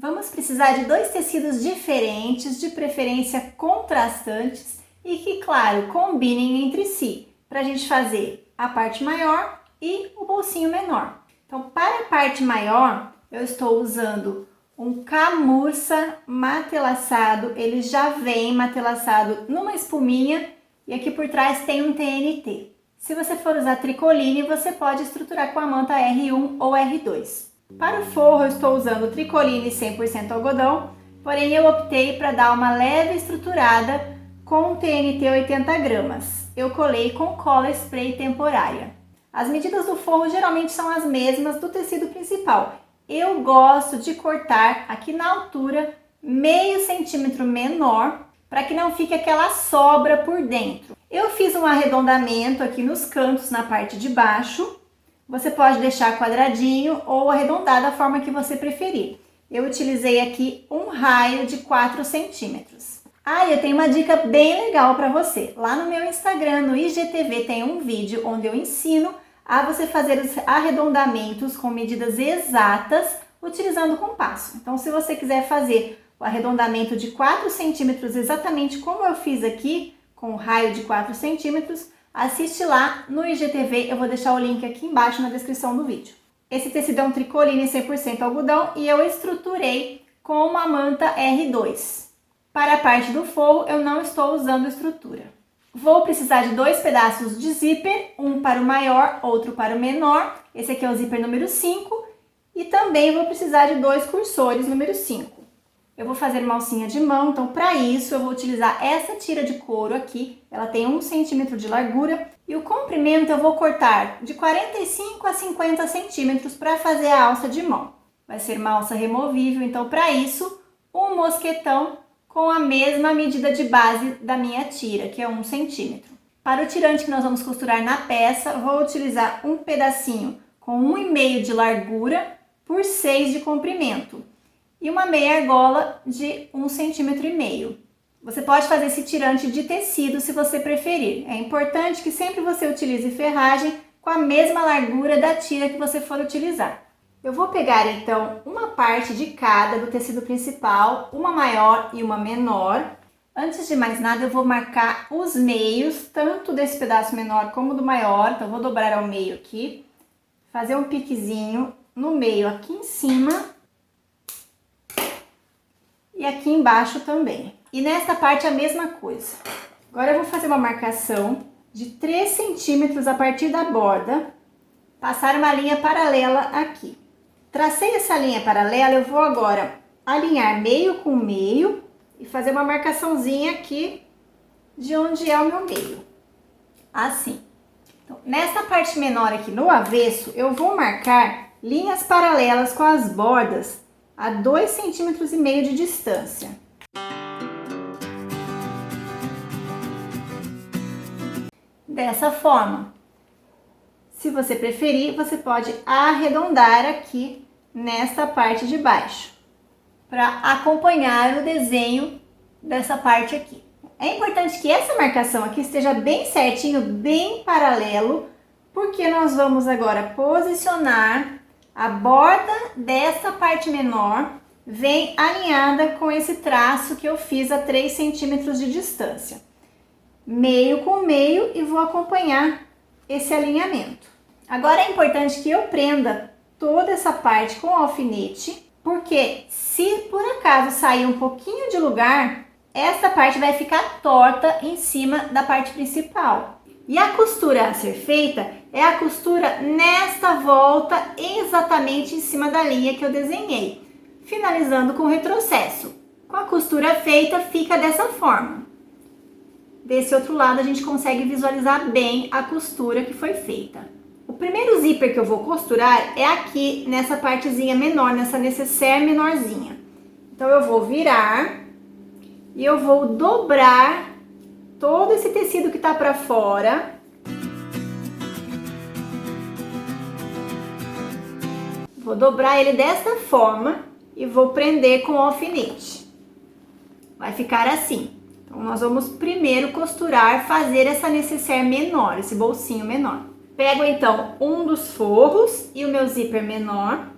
Vamos precisar de dois tecidos diferentes, de preferência contrastantes e que, claro, combinem entre si, para a gente fazer a parte maior e o bolsinho menor. Então, para a parte maior, eu estou usando um camurça matelaçado, ele já vem matelaçado numa espuminha e aqui por trás tem um TNT. Se você for usar tricoline, você pode estruturar com a manta R1 ou R2. Para o forro, eu estou usando tricoline 100% algodão, porém eu optei para dar uma leve estruturada com TNT 80 gramas. Eu colei com cola spray temporária. As medidas do forro geralmente são as mesmas do tecido principal. Eu gosto de cortar aqui na altura meio centímetro menor, para que não fique aquela sobra por dentro. Eu fiz um arredondamento aqui nos cantos na parte de baixo. Você pode deixar quadradinho ou arredondado da forma que você preferir. Eu utilizei aqui um raio de 4 centímetros. Eu tenho uma dica bem legal para você. Lá no meu Instagram, no IGTV, tem um vídeo onde eu ensino a você fazer os arredondamentos com medidas exatas, utilizando o compasso. Então, se você quiser fazer o arredondamento de 4 centímetros, exatamente como eu fiz aqui, com o raio de 4 centímetros, assiste lá no IGTV, eu vou deixar o link aqui embaixo na descrição do vídeo. Esse tecido é um tricoline 100% algodão e eu estruturei com uma manta R2. Para a parte do forro, eu não estou usando estrutura. Vou precisar de dois pedaços de zíper, um para o maior, outro para o menor. Esse aqui é o zíper número 5 e também vou precisar de dois cursores número 5. Eu vou fazer uma alcinha de mão, então para isso eu vou utilizar essa tira de couro aqui. Ela tem 1 centímetro de largura e o comprimento eu vou cortar de 45 a 50 centímetros para fazer a alça de mão. Vai ser uma alça removível, então para isso um mosquetão com a mesma medida de base da minha tira, que é 1 centímetro. Para o tirante que nós vamos costurar na peça, eu vou utilizar um pedacinho com 1,5 de largura por 6 de comprimento e uma meia argola de 1,5 centímetro. Você pode fazer esse tirante de tecido se você preferir. É importante que sempre você utilize ferragem com a mesma largura da tira que você for utilizar. Eu vou pegar então uma parte de cada do tecido principal, uma maior e uma menor. Antes de mais nada, eu vou marcar os meios, tanto desse pedaço menor como do maior. Então, eu vou dobrar ao meio aqui, fazer um piquezinho no meio aqui em cima e aqui embaixo também. E nesta parte a mesma coisa. Agora eu vou fazer uma marcação de 3 centímetros a partir da borda, passar uma linha paralela aqui. Tracei essa linha paralela, eu vou agora alinhar meio com meio e fazer uma marcaçãozinha aqui de onde é o meu meio. Assim. Então, nessa parte menor aqui no avesso, eu vou marcar linhas paralelas com as bordas a 2,5 centímetros de distância. Dessa forma. Se você preferir, você pode arredondar aqui nessa parte de baixo, para acompanhar o desenho dessa parte aqui. É importante que essa marcação aqui esteja bem certinho, bem paralelo, porque nós vamos agora posicionar a borda dessa parte menor, vem alinhada com esse traço que eu fiz a 3 centímetros de distância. Meio com meio e vou acompanhar esse alinhamento. Agora é importante que eu prenda toda essa parte com alfinete, porque se por acaso sair um pouquinho de lugar, essa parte vai ficar torta em cima da parte principal. E a costura a ser feita é a costura nesta volta, exatamente em cima da linha que eu desenhei, finalizando com retrocesso. Com a costura feita, fica dessa forma. Desse outro lado, a gente consegue visualizar bem a costura que foi feita. O primeiro zíper que eu vou costurar é aqui nessa partezinha menor, nessa nécessaire menorzinha. Então, eu vou virar e eu vou dobrar todo esse tecido que tá pra fora. Vou dobrar ele desta forma e vou prender com o alfinete. Vai ficar assim. Então, nós vamos primeiro costurar, fazer essa nécessaire menor, esse bolsinho menor. Pego, então, um dos forros e o meu zíper menor.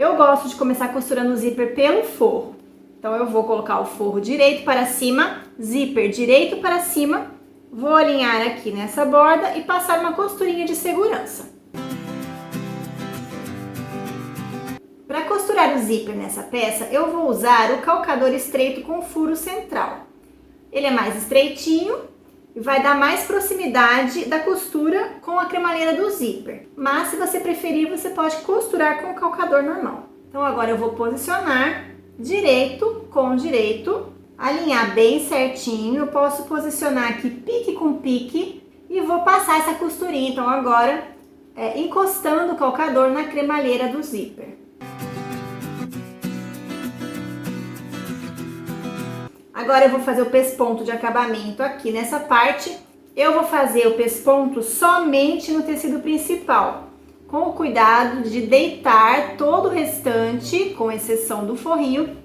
Eu gosto de começar costurando o zíper pelo forro. Então, eu vou colocar o forro direito para cima, zíper direito para cima, vou alinhar aqui nessa borda e passar uma costurinha de segurança. Para costurar o zíper nessa peça, eu vou usar o calcador estreito com furo central. Ele é mais estreitinho e vai dar mais proximidade da costura com a cremalheira do zíper. Mas se você preferir, você pode costurar com o calcador normal. Então agora eu vou posicionar direito com direito, alinhar bem certinho. Eu posso posicionar aqui pique com pique e vou passar essa costurinha. Então agora encostando o calcador na cremalheira do zíper. Agora eu vou fazer o pesponto de acabamento aqui nessa parte. Eu vou fazer o pesponto somente no tecido principal, com o cuidado de deitar todo o restante, com exceção do forrinho,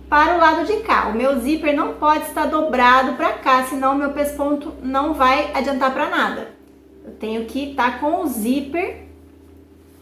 para o lado de cá. O meu zíper não pode estar dobrado para cá, senão o meu pesponto não vai adiantar para nada. Eu tenho que estar com o zíper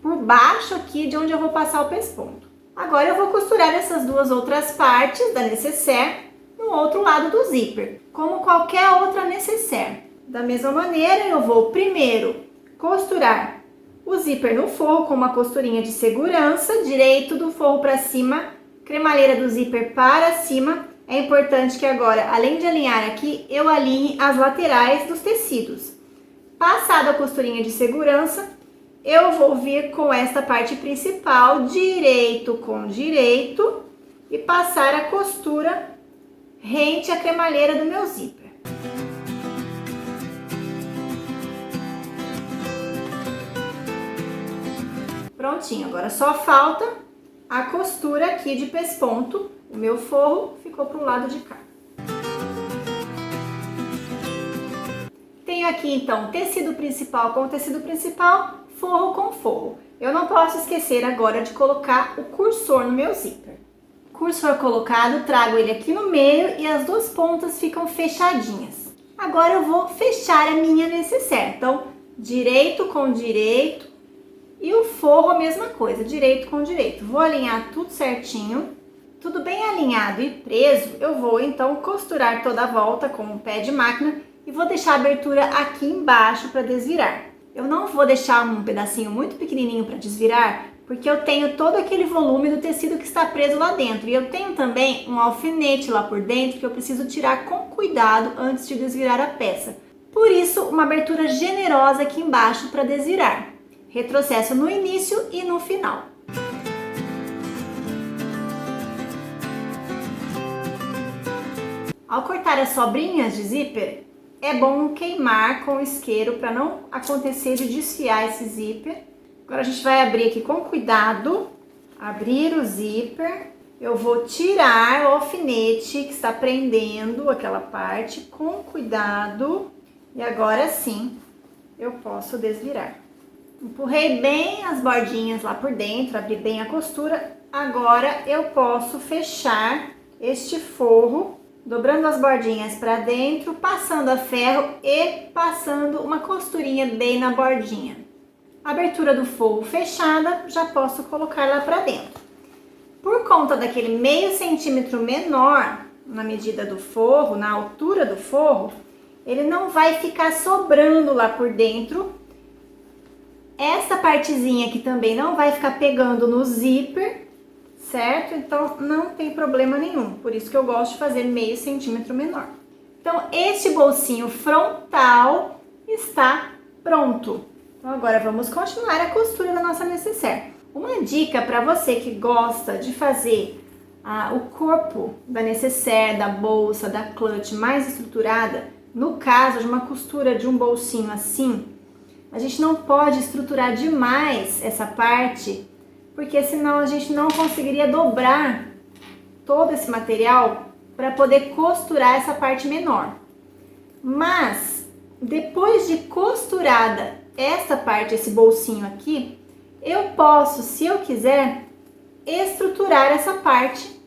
por baixo aqui de onde eu vou passar o pesponto. Agora eu vou costurar essas duas outras partes da nécessaire no outro lado do zíper, como qualquer outra nécessaire. Da mesma maneira, eu vou primeiro costurar o zíper no forro com uma costurinha de segurança, direito do forro para cima, cremalheira do zíper para cima. É importante que agora, além de alinhar aqui, eu alinhe as laterais dos tecidos. Passada a costurinha de segurança, eu vou vir com esta parte principal, direito com direito, e passar a costura rente à cremalheira do meu zíper. Prontinho, agora só falta a costura aqui de pesponto. O meu forro ficou para o lado de cá. Tenho aqui então tecido principal com tecido principal, forro com forro. Eu não posso esquecer agora de colocar o cursor no meu zíper. Cursor colocado, trago ele aqui no meio e as duas pontas ficam fechadinhas. Agora eu vou fechar a minha nécessaire. Então, direito com direito e o forro a mesma coisa, direito com direito. Vou alinhar tudo certinho, tudo bem alinhado e preso. Eu vou então costurar toda a volta com o pé de máquina e vou deixar a abertura aqui embaixo para desvirar. Eu não vou deixar um pedacinho muito pequenininho para desvirar, porque eu tenho todo aquele volume do tecido que está preso lá dentro. E eu tenho também um alfinete lá por dentro que eu preciso tirar com cuidado antes de desvirar a peça. Por isso, uma abertura generosa aqui embaixo para desvirar. Retrocesso no início e no final. Ao cortar as sobrinhas de zíper, é bom queimar com o isqueiro para não acontecer de desfiar esse zíper. Agora a gente vai abrir aqui com cuidado, abrir o zíper. Eu vou tirar o alfinete que está prendendo aquela parte com cuidado. E agora sim, eu posso desvirar. Empurrei bem as bordinhas lá por dentro, abri bem a costura. Agora eu posso fechar este forro, dobrando as bordinhas para dentro, passando a ferro e passando uma costurinha bem na bordinha. Abertura do forro fechada, já posso colocar lá para dentro. Por conta daquele meio centímetro menor na medida do forro, na altura do forro, ele não vai ficar sobrando lá por dentro. Essa partezinha aqui também não vai ficar pegando no zíper, certo? Então não tem problema nenhum, por isso que eu gosto de fazer meio centímetro menor. Então este bolsinho frontal está pronto. Então agora vamos continuar a costura da nossa nécessaire. Uma dica para você que gosta de fazer o corpo da nécessaire, da bolsa, da clutch mais estruturada, no caso de uma costura de um bolsinho assim, a gente não pode estruturar demais essa parte, porque senão a gente não conseguiria dobrar todo esse material para poder costurar essa parte menor. Mas depois de costurada essa parte, esse bolsinho aqui, eu posso, se eu quiser, estruturar essa parte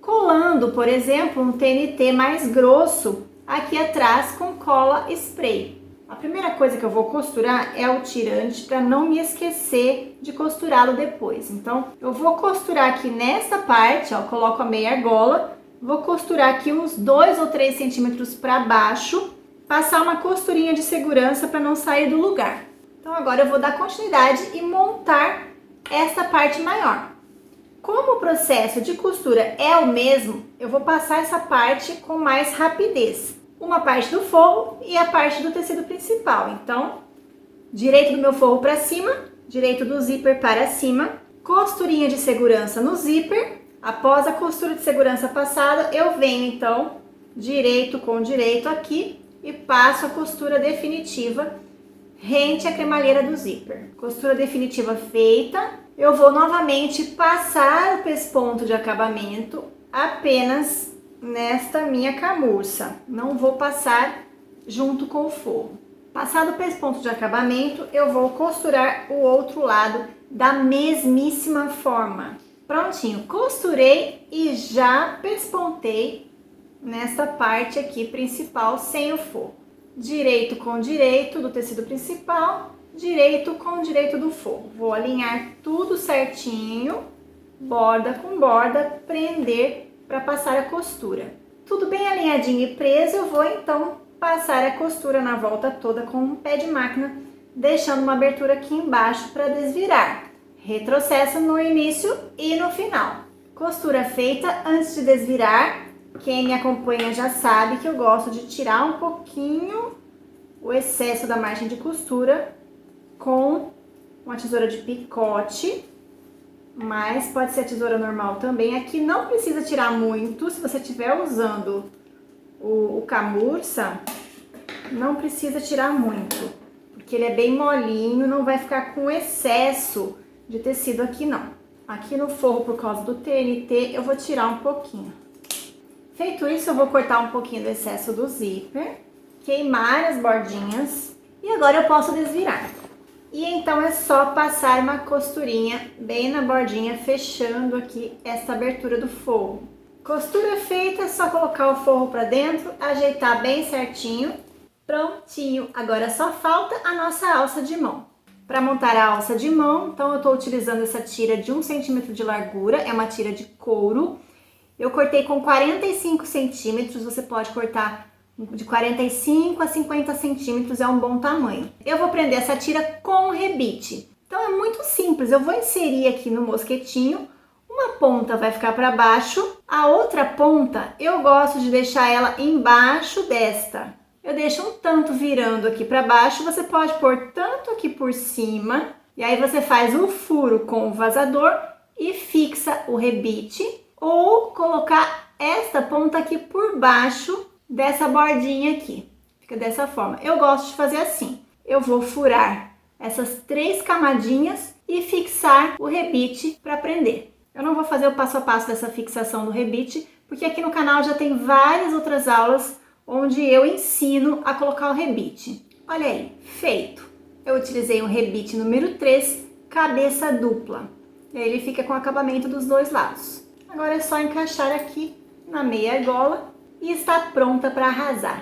colando, por exemplo, um TNT mais grosso aqui atrás com cola spray. A primeira coisa que eu vou costurar é o tirante para não me esquecer de costurá-lo depois. Então, eu vou costurar aqui nessa parte, ó, coloco a meia argola, vou costurar aqui uns 2 ou 3 centímetros para baixo, passar uma costurinha de segurança para não sair do lugar. Então, agora eu vou dar continuidade e montar essa parte maior. Como o processo de costura é o mesmo, eu vou passar essa parte com mais rapidez. Uma parte do forro e a parte do tecido principal. Então, direito do meu forro para cima, direito do zíper para cima, costurinha de segurança no zíper. Após a costura de segurança passada, eu venho então direito com direito aqui e passo a costura definitiva rente à cremalheira do zíper. Costura definitiva feita, eu vou novamente passar o pesponto de acabamento apenas nesta minha camurça, não vou passar junto com o forro. Passado o pesponto de acabamento, eu vou costurar o outro lado da mesmíssima forma. Prontinho, costurei e já pespontei nesta parte aqui principal sem o forro. Direito com direito do tecido principal, direito com direito do forro. Vou alinhar tudo certinho, borda com borda, prender para passar a costura. Tudo bem alinhadinho e preso, eu vou então passar a costura na volta toda com um pé de máquina, deixando uma abertura aqui embaixo para desvirar. Retrocesso no início e no final. Costura feita antes de desvirar. Quem me acompanha já sabe que eu gosto de tirar um pouquinho o excesso da margem de costura com uma tesoura de picote. Mas pode ser a tesoura normal também. Aqui não precisa tirar muito. Se você estiver usando o camurça, não precisa tirar muito. Porque ele é bem molinho, não vai ficar com excesso de tecido aqui não. Aqui no forro, por causa do TNT, eu vou tirar um pouquinho. Feito isso, eu vou cortar um pouquinho do excesso do zíper, queimar as bordinhas e agora eu posso desvirar. E então é só passar uma costurinha bem na bordinha, fechando aqui essa abertura do forro. Costura feita, é só colocar o forro para dentro, ajeitar bem certinho. Prontinho! Agora só falta a nossa alça de mão. Para montar a alça de mão, então eu estou utilizando essa tira de 1 centímetro de largura, é uma tira de couro. Eu cortei com 45 centímetros, você pode cortar de 45 a 50 centímetros, é um bom tamanho. Eu vou prender essa tira com rebite. Então é muito simples, eu vou inserir aqui no mosquetinho, uma ponta vai ficar para baixo, a outra ponta eu gosto de deixar ela embaixo desta. Eu deixo um tanto virando aqui para baixo, você pode pôr tanto aqui por cima, e aí você faz o furo com o vazador e fixa o rebite, ou colocar esta ponta aqui por baixo dessa bordinha aqui, fica dessa forma. Eu gosto de fazer assim, eu vou furar essas 3 camadinhas e fixar o rebite para prender. Eu não vou fazer o passo a passo dessa fixação do rebite, porque aqui no canal já tem várias outras aulas onde eu ensino a colocar o rebite. Olha aí, feito! Eu utilizei um rebite número 3, cabeça dupla. E aí ele fica com o acabamento dos dois lados. Agora é só encaixar aqui na meia argola e está pronta para arrasar.